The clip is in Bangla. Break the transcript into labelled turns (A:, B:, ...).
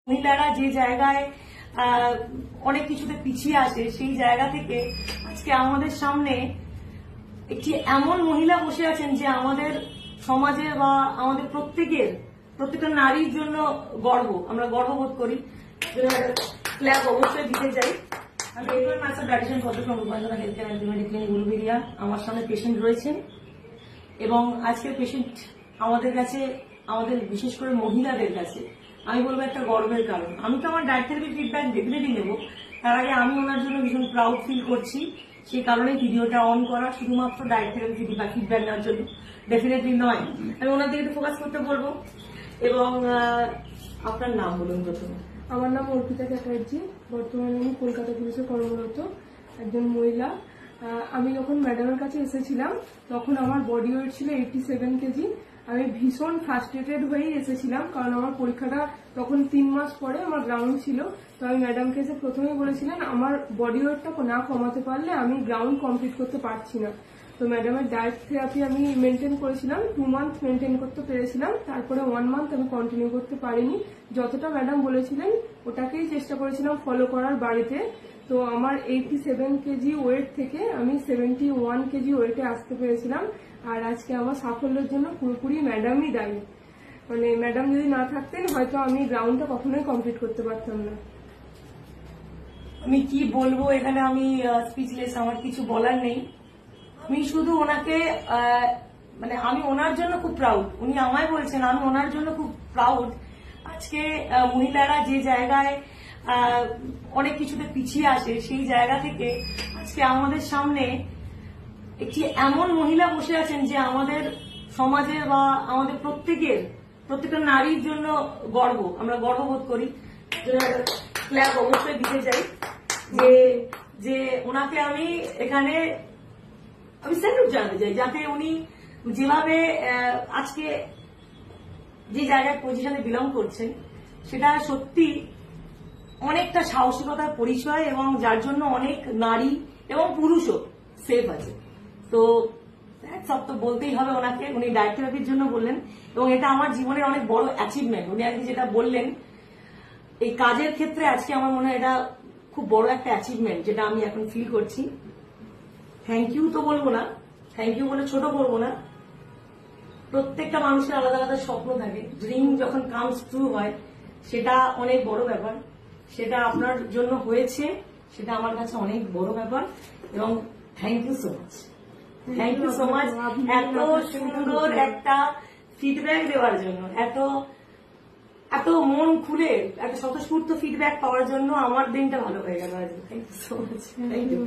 A: মহিলারা যে জায়গায় অনেক কিছুতে পিছিয়ে আসে সেই জায়গা থেকে আজকে আমাদের সামনে একটি এমন মহিলা বসে আছেন যে আমাদের সমাজে বা আমাদের প্রত্যেকটা নারীর জন্য গর্ব, আমরা গর্ববোধ করি। ক্ল্যাপ অবশ্যই দিতে চাই। আমি এরপর মাস্টার ডাইটিশিয়ান পদ্মসম Rupantara health care and clinic Uluberia. আমার সামনে পেশেন্ট রয়েছেন এবং আজকের পেশেন্ট আমাদের কাছে, আমাদের বিশেষ করে মহিলাদের কাছে আমি বলবো একটা গর্বের কারণ। আমি তো আমার ডায়েট থেরাপির ফিডব্যাক ডেফিনেটলি নেবো, তার আগে আমি ওনার জন্য ভীষণ প্রাউড ফিল করছি। সেই কারণে ভিডিওটা অন করা, শুধুমাত্র ডায়েট থেরাপি ফিডব্যাক নেওয়ার জন্য, ডেফিনেটলি নয়। আমি ওনার দিকে একটু ফোকাস করতে বলবো। এবং আপনার নাম বলুন প্রথমে।
B: আমার নাম অর্পিতা চ্যাটার্জি। বর্তমানে আমি কলকাতা পুলিশে কর্মরত একজন মহিলা। আমি যখন ম্যাডামের কাছে এসেছিলাম তখন আমার বডি ওয়েট ছিল 87 কেজি। আমি ভীষণ ফ্রাস্ট্রেটেড হয়েই এসেছিলাম, কারণ আমার পরীক্ষাটা তখন 3 মাস পরে আমার গ্রাউন্ড ছিল। তো আমি ম্যাডামকে এসে প্রথমেই বলেছিলেন আমার বডি ওয়েটটা না কমাতে পারলে আমি গ্রাউন্ড কমপ্লিট করতে পারছি না। তো ম্যাডামের ডায়েট থেরাপি আমি মেনটেন করেছিলাম, 2 মান্থ মেনটেন করতে পেরেছিলাম। তারপরে 1 মান্থ আমি কন্টিনিউ করতে পারিনি। যতটা ম্যাডাম বলেছিলেন ওটাকেই চেষ্টা করেছিলাম ফলো করার বাড়িতে। তো আমার 87 কেজি ওয়েট থেকে আমি 71 কেজি ওয়েটে আসতে পেরেছিলাম। আর আজকে আমার সাফল্যের জন্য পুরোপুরি ম্যাডামই দায়ী। মানে ম্যাডাম যদি না থাকতেন হয়তো আমি গ্রাউন্ডটা কখনোই কমপ্লিট করতে পারতাম না।
A: আমি কি বলবো এখানে, আমি স্পিচলেস, আমার কিছু বলার নেই। আমি শুধু ওনাকে আমি ওনার জন্য খুব প্রাউড। উনি আমায় বলছেন, আমি ওনার জন্য খুব প্রাউড। আজকে মহিলারা যে জায়গায় অনেক কিছুতে পিছিয়ে আসে সেই জায়গা থেকে আজকে আমাদের সামনে একটি এমন মহিলা বসে আছেন যে আমাদের সমাজে বা আমাদের প্রত্যেকটা নারীর জন্য গর্ব, আমরা গর্ববোধ করি। ক্ল্যাপ অবশ্যই দিতে চাই যে ওনাকে আমি এখানে স্যালুট জানাতে চাই, যাতে উনি যেভাবে আজকে যে জায়গায় পজিশনে বিলং করছেন সেটা সত্যি অনেকটা সাহসিকতার পরিচয়, এবং যার জন্য অনেক নারী এবং পুরুষও সেফ আছে। তো সব তো বলতেই হবে ওনাকে। উনি ডায়েট থেরাপির জন্য বললেন এবং এটা আমার জীবনের অনেক বড় অ্যাচিভমেন্ট। উনি আজকে যেটা বললেন এই কাজের ক্ষেত্রে, আজকে আমার মনে হয় এটা খুব বড় একটা অ্যাচিভমেন্ট, যেটা আমি এখন ফিল করছি। থ্যাংক ইউ তো বলবো না, থ্যাংক ইউ বলে ছোট করবো না। প্রত্যেকটা মানুষের আলাদা আলাদা স্বপ্ন থাকে, ড্রিম যখন কামস ট্রু হয় সেটা অনেক বড় ব্যাপার। সেটা আপনার জন্য হয়েছে, সেটা আমার কাছে অনেক বড় ব্যাপার। এবং thank you so much, thank you so much এত সুন্দর একটা ফিডব্যাক দেওয়ার জন্য, এত মন খুলে এত স্বতঃস্ফূর্ত ফিডব্যাক পাওয়ার জন্য আমার দিনটা ভালো হয়ে গেল আজকে। Thank you so much. Thank you.